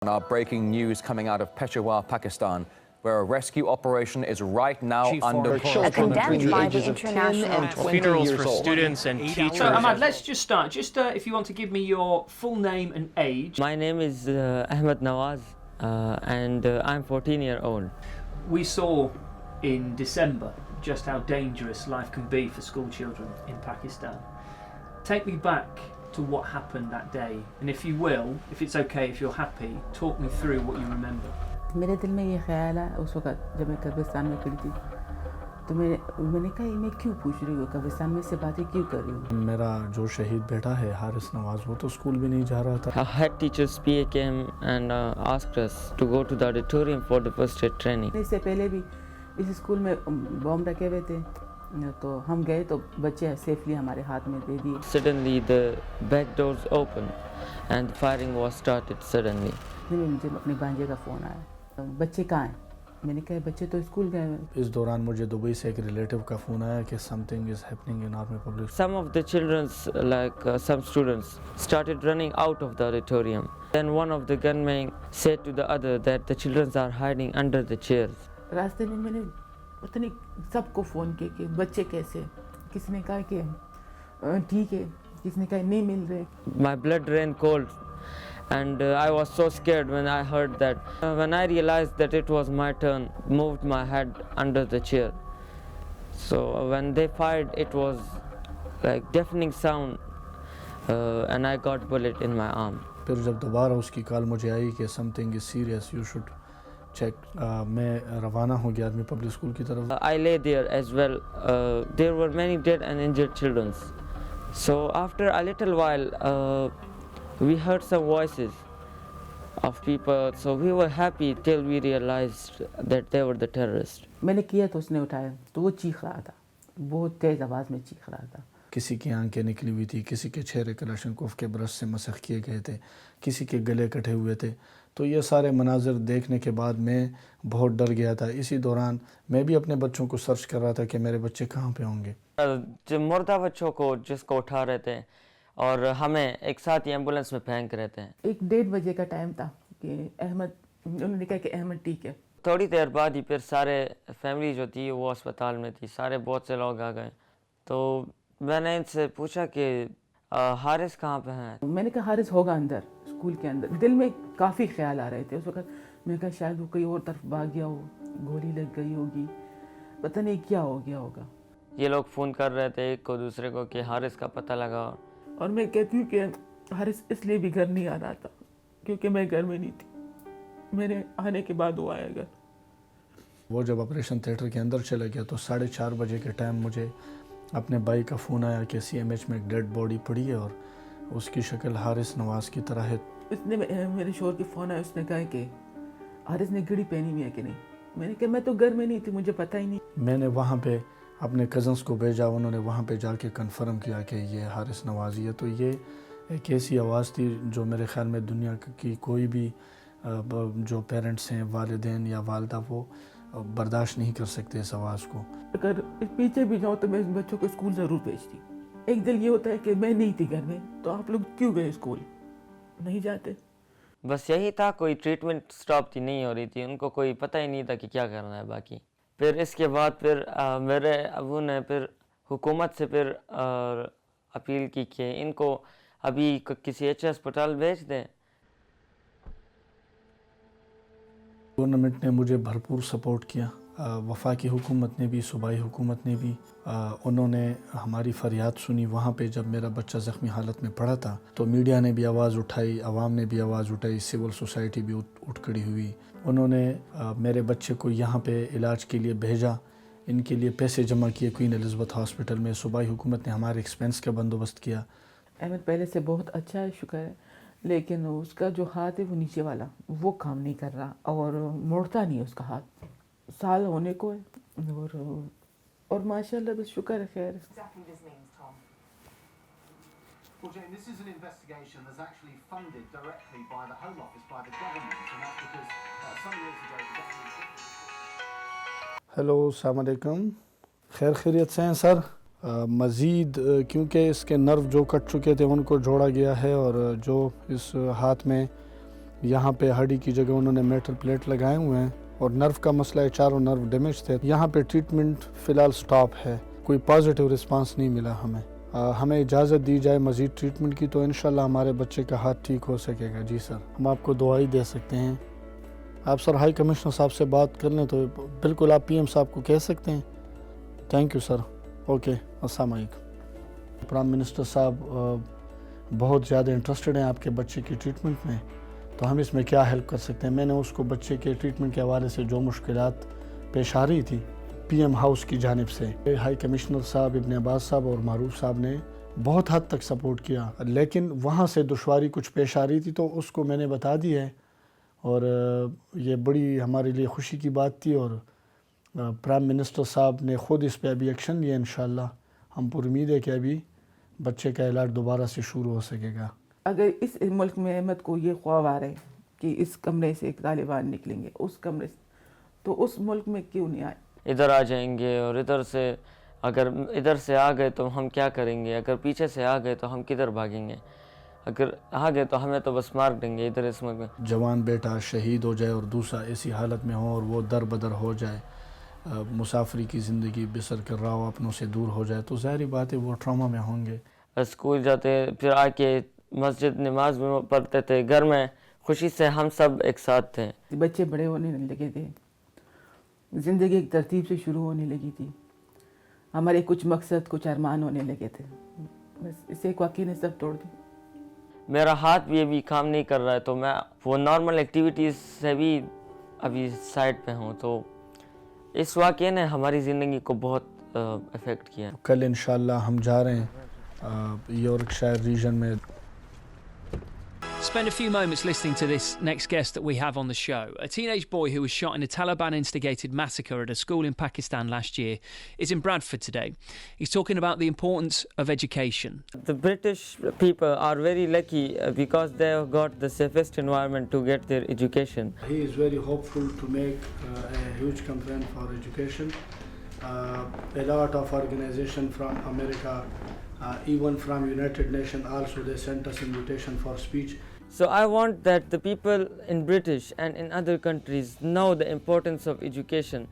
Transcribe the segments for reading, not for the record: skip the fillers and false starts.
Now, breaking news coming out of Peshawar, Pakistan, where a rescue operation is right now underway. Condemned by the international funerals for students and teachers. So, Ahmad, let's just start. If you want to give me your full name and age. My name is Ahmed Nawaz, and I'm 14 years old. We saw in December just how dangerous life can be for school children in Pakistan. Take me back to what happened that day, and if you will, if it's okay, if you're happy, talk me through what you remember. میرے دل میں یہ خیال ہے اس وقت جب میں قبرستان میں کھڑی تھی تو میں نے کہا میں کیوں پوچھ رہی ہوں قبرستان میں سے باتیں کیوں کر رہی ہوں. میرا جو شہید بیٹا ہے حارث نواز وہ تو اسکول بھی نہیں جا رہا تھا. Head teachers PA came and asked us to go to the auditorium for the first aid training. اس سے پہلے بھی اس اسکول میں بم رکھے ہوئے تھے تو ہم گئے تو بچے سیفلی ہمارے ہاتھ میں دے دیے. Suddenly the back doors opened and firing was started suddenly. مجھے اپنے بھانجے کا فون آیا, بچے کہاں ہیں؟ میں نے کہا بچے تو اسکول گئے ہوئے. اس دوران مجھے دبئی سے ایک ریلیٹیو کا فون آیا کہ something is happening in Army Public. Some of the children, like some students, started running out of the auditorium. Then one of the gunmen said to the other that the children are hiding under the chairs. راستے میں نے پتہ نہیں سب کو phone کیا کہ بچے کیسے, کس نے کہا کہ ٹھیک ہے, کس نے کہا نہیں مل رہے. My blood ran cold. And I was so scared when I heard that. When I realized that it was my turn, moved my head under the chair. So when they fired, it was like deafening sound, and I got bullet in my arm. پھر جب دوبارہ اس کی کال مجھے آئی کہ something is serious, you should check, میں روانہ ہو گیا آدمی پبلک اسکول کی طرف. I lay there as well. There were many dead and injured children. So after a little while, we heard some voices of people, so we were happy till we realized that they were the terrorists. میں نے کیا تو اس نے اٹھایا تو وہ چیخ رہا تھا, بہت تیز آواز میں چیخ رہا تھا. کسی کی آنکھیں نکلی ہوئی تھی, کسی کے چہرے کلاشنکوف کے برس سے مسخ کیے گئے تھے, کسی کے گلے کٹے ہوئے تھے. تو یہ سارے مناظر دیکھنے کے بعد میں بہت ڈر گیا تھا. اسی دوران میں بھی اپنے بچوں کو سرچ کر رہا تھا کہ میرے بچے کہاں پہ ہوں گے. جو مردہ بچوں کو جس کو اٹھا رہے تھے اور ہمیں ایک ساتھ ہی ایمبولینس میں پھینک رہے تھے. 1-1:30 بجے کا ٹائم تھا کہ احمد, انہوں نے کہا کہ احمد ٹھیک ہے. تھوڑی دیر بعد ہی پھر سارے فیملی جو تھی وہ اسپتال میں تھی, سارے بہت سے لوگ آ گئے. تو میں نے ان سے پوچھا کہ حارث کہاں پہ ہیں. میں نے کہا حارث ہوگا اندر, اسکول کے اندر. دل میں کافی خیال آ رہے تھے اس وقت. میں نے کہا شاید وہ کہیں اور طرف بھاگ گیا ہو, گولی لگ گئی ہوگی, پتہ نہیں کیا ہو گیا ہوگا. یہ لوگ فون کر رہے تھے ایک کو دوسرے کو کہ حارث کا پتہ لگا. اور میں کہتی ہوں کہ حارث اس لیے بھی گھر نہیں آ رہا تھا کیونکہ میں گھر میں نہیں تھی, میرے آنے کے بعد وہ آیا گھر. وہ جب آپریشن تھیٹر کے اندر چلا گیا تو 4:30 بجے کے ٹائم مجھے اپنے بھائی کا فون آیا کہ CMH میں ایک ڈیڈ باڈی پڑی ہے اور اس کی شکل حارث نواز کی طرح ہے. اس نے میرے شوہر کے فون آیا, اس نے کہا کہ حارث نے گھڑی پہنی ہوئی ہے کہ نہیں. میں نے کہا میں تو گھر میں نہیں تھی, مجھے پتہ ہی نہیں. میں نے وہاں پہ اپنے کزنس کو بھیجا, انہوں نے وہاں پہ جا کے کنفرم کیا کہ یہ حارث نوازی ہے. تو یہ ایک ایسی آواز تھی جو میرے خیال میں دنیا کی کوئی بھی جو پیرنٹس ہیں, والدین یا والدہ, وہ برداشت نہیں کر سکتے اس آواز کو. اگر پیچھے بھی جاؤں تو میں ان بچوں کو اسکول ضرور بھیجتی. ایک دل یہ ہوتا ہے کہ میں نہیں تھی گھر میں تو آپ لوگ کیوں گئے اسکول, نہیں جاتے. بس یہی تھا, کوئی ٹریٹمنٹ سٹاپ تھی نہیں ہو رہی تھی, ان کو کوئی پتہ ہی نہیں تھا کہ کیا کرنا ہے باقی. پھر اس کے بعد پھر میرے ابو نے پھر حکومت سے پھر اپیل کی کہ ان کو ابھی کسی اچھے اسپتال بھیج دیں. گورنمنٹ نے مجھے بھرپور سپورٹ کیا, وفاقی حکومت نے بھی, صوبائی حکومت نے بھی. انہوں نے ہماری فریاد سنی. وہاں پہ جب میرا بچہ زخمی حالت میں پڑا تھا تو میڈیا نے بھی آواز اٹھائی, عوام نے بھی آواز اٹھائی, سول سوسائٹی بھی اٹھ کھڑی ہوئی. انہوں نے میرے بچے کو یہاں پہ علاج کے لیے بھیجا, ان کے لیے پیسے جمع کیے کوئین الزبتھ ہاسپٹل میں. صوبائی حکومت نے ہمارے ایکسپینس کا بندوبست کیا. احمد پہلے سے بہت اچھا ہے, شکر ہے, لیکن اس کا جو ہاتھ ہے وہ نیچے والا وہ کام نہیں کر رہا اور مڑتا نہیں اس کا ہاتھ. سال ہونے کو ہے اور ماشاءاللہ بس شکر ہے, خیر. Well, Jane, this is an investigation that's actually funded directly by the Home Office, by the government, and that's because some years ago the government... hello, السلام علیکم, خیر خیریت سے ہیں سر. مزید کیونکہ اس کے نرو جو کٹ چکے تھے ان کو جوڑا گیا ہے اور جو اس ہاتھ میں یہاں پہ ہڈی کی جگہ انہوں نے میٹل پلیٹ لگائے ہوئے ہیں اور نرو کا مسئلہ ہے, چاروں نرو ڈیمیج تھے. یہاں پہ ٹریٹمنٹ فی الحال سٹاپ ہے, کوئی پازیٹیو رسپانس نہیں ملا ہمیں. ہمیں اجازت دی جائے مزید ٹریٹمنٹ کی تو انشاءاللہ ہمارے بچے کا ہاتھ ٹھیک ہو سکے گا. جی سر, ہم آپ کو دعائی دے سکتے ہیں. آپ سر ہائی کمشنر صاحب سے بات کر لیں تو بالکل آپ پی ایم صاحب کو کہہ سکتے ہیں. Thank you sir. اوکے, السلام علیکم. پرائم منسٹر صاحب بہت زیادہ انٹرسٹڈ ہیں آپ کے بچے کی ٹریٹمنٹ میں, تو ہم اس میں کیا ہیلپ کر سکتے ہیں. میں نے اس کو بچے کے ٹریٹمنٹ کے حوالے سے جو مشکلات پیش آ رہی تھی پی ایم ہاؤس کی جانب سے, ہائی کمشنر صاحب ابن عباس صاحب اور معروف صاحب نے بہت حد تک سپورٹ کیا, لیکن وہاں سے دشواری کچھ پیش آ رہی تھی تو اس کو میں نے بتا دی ہے, اور یہ بڑی ہمارے لیے خوشی کی بات تھی. اور پرائم منسٹر صاحب نے خود اس پہ ابھی ایکشن لیا. انشاءاللہ ہم پر امید ہے کہ ابھی بچے کا علاج دوبارہ سے شروع ہو سکے گا. اگر اس ملک میں احمد کو یہ خواب آ رہا ہے کہ اس کمرے سے ایک طالبان نکلیں گے, اس کمرے سے, تو اس ملک میں کیوں نہیں آئے؟ ادھر آ جائیں گے, اور ادھر سے اگر ادھر سے آ گئے تو ہم کیا کریں گے, اگر پیچھے سے آ گئے تو ہم کدھر بھاگیں گے, اگر آ گئے تو ہمیں تو بس مار دیں گے ادھر اس ملک میں. جوان بیٹا شہید ہو جائے اور دوسرا ایسی حالت میں ہو اور وہ در بدر ہو جائے, مسافری کی زندگی بسر کر رہا ہو, اپنوں سے دور ہو جائے, تو ظاہری بات ہے وہ ٹراما میں ہوں گے. اسکول جاتے پھر آ کے مسجد نماز میں پڑھتے تھے, گھر میں خوشی سے ہم سب ایک ساتھ تھے. بچے بڑے ہونے لگے تھے, زندگی ایک ترتیب سے شروع ہونے لگی تھی, ہمارے کچھ مقصد کچھ ارمان ہونے لگے تھے, بس اسے ایک واقعے نے سب توڑ دی. میرا ہاتھ بھی ابھی کام نہیں کر رہا ہے, تو میں وہ نارمل ایکٹیویٹیز سے بھی ابھی سائڈ پہ ہوں, تو اس واقعے نے ہماری زندگی کو بہت افیکٹ کیا. کل انشاءاللہ ہم جا رہے ہیں یورکشائر ریجن میں. Spend a few moments listening to this next guest that we have on the show. A teenage boy who was shot in a Taliban-instigated massacre at a school in Pakistan last year is in Bradford today. He's talking about the importance of education. The British people are very lucky because they have got the safest environment to get their education. He is very hopeful to make a huge campaign for education. A lot of organizations from America, even from United Nations also, they sent us invitation for speech. So I want that the people in British and in other countries know the importance of education,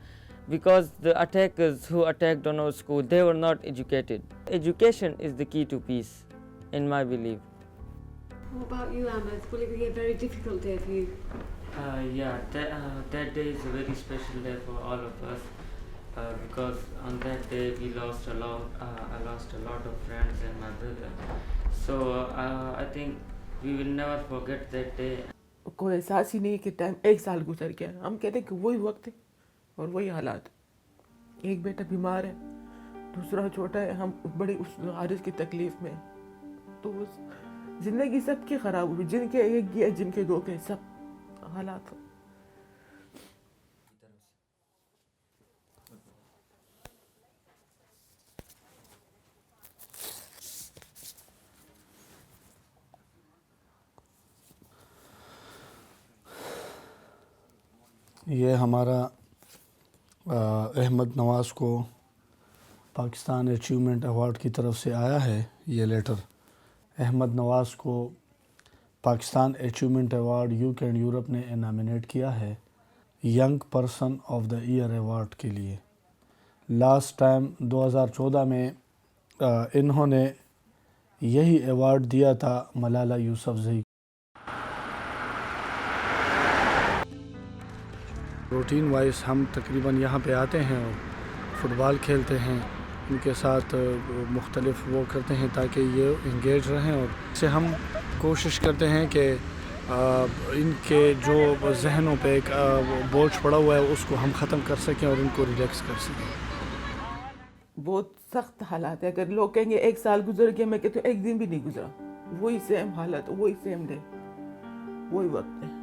because the attackers who attacked on our school, they were not educated. Education is the key to peace, in my belief. What about you, Ahmed? Will it be a very difficult day for you? That day is a very special day for all of us, because on that day we lost a lot. I lost a lot of friends and my brother. So I think we will never forget that day. کوئی احساس ہی نہیں کہ time ایک سال گزر گیا. ہم کہتے ہیں کہ وہی وقت ہے اور وہی حالات. ایک بیٹا بیمار ہے, دوسرا چھوٹا ہے, ہم بڑے اس عارض کی تکلیف میں. تو زندگی سب کی خراب ہوئی, جن کے ایک گیا, جن کے دو گئے, سب حالات. یہ ہمارا احمد نواز کو پاکستان اچیومنٹ ایوارڈ کی طرف سے آیا ہے یہ لیٹر. احمد نواز کو Pakistan achievement award UK and Europe نے نامینیٹ کیا ہے young person of the year award کے لیے. لاسٹ ٹائم 2014 میں انہوں نے یہی ایوارڈ دیا تھا ملالہ یوسفزئی. روٹین وائز ہم تقریباً یہاں پہ آتے ہیں اور فٹ بال کھیلتے ہیں, ان کے ساتھ مختلف وہ کرتے ہیں تاکہ یہ انگیج رہیں, اور اس سے ہم کوشش کرتے ہیں کہ ان کے جو ذہنوں پہ ایک بوجھ پڑا ہوا ہے اس کو ہم ختم کر سکیں اور ان کو ریلیکس کر سکیں. بہت سخت حالات ہے. اگر لوگ کہیں گے ایک سال گزر گیا, میں کہتا ہوں ایک دن بھی نہیں گزرا. وہی سیم حالت, وہی سیم ڈے, وہی وقت ہے.